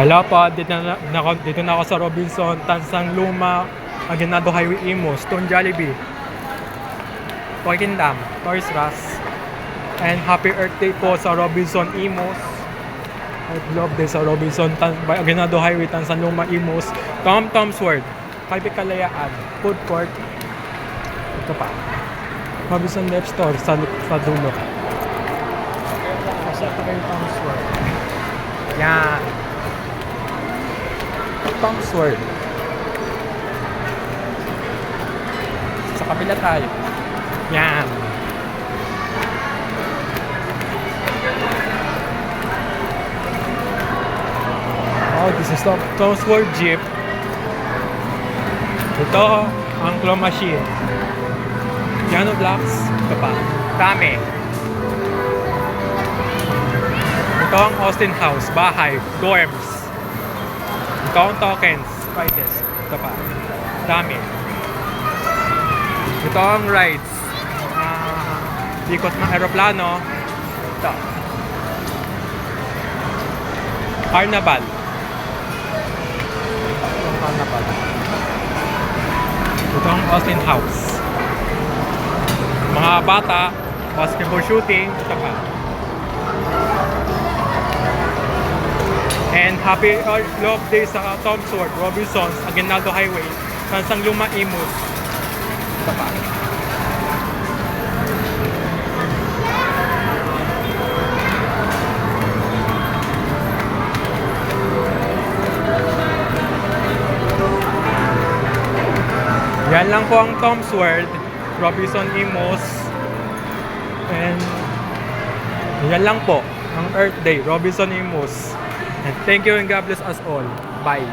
Hello po, dito na ako sa Robinson, Tansang Luma, Aguinaldo Highway, Imus, Stone Jollibee, Toy Kingdom, Toys R Us, and Happy Earth Day po sa Robinson, Imus. At love day sa Robinson, Aguinaldo Highway, Tansang Luma, Imus, Tom's World, Kalbi Kalayaan, Food Court, ito pa, Robinson Left Store sa dulo. Kasi ito kayo Tom's World. Yan. Tom's World. Sa kabila tayo. Yan. Oh, this is Tom's World Jeep. Ito, ang claw machine. Piano blocks. Ito pa. Dami. Ito ang Austin House. Bahay. Dorms. Ito ang tokens. Prices. Ito pa. Dami. Ito ang rides. Ikot ng aeroplano. Ito. Carnival. Carnival. Ito ang Austin House. Mga bata, basketball shooting, ito pa. And happy love day sa Tom's World, Robinsons, Aguinaldo Highway, Tansang Luma, Imus. Ito pa. Yan lang po ang Tom's World, Robinson, Imus. And yan lang po ang Earth Day, Robinson, Imus. And thank you and God bless us all. Bye.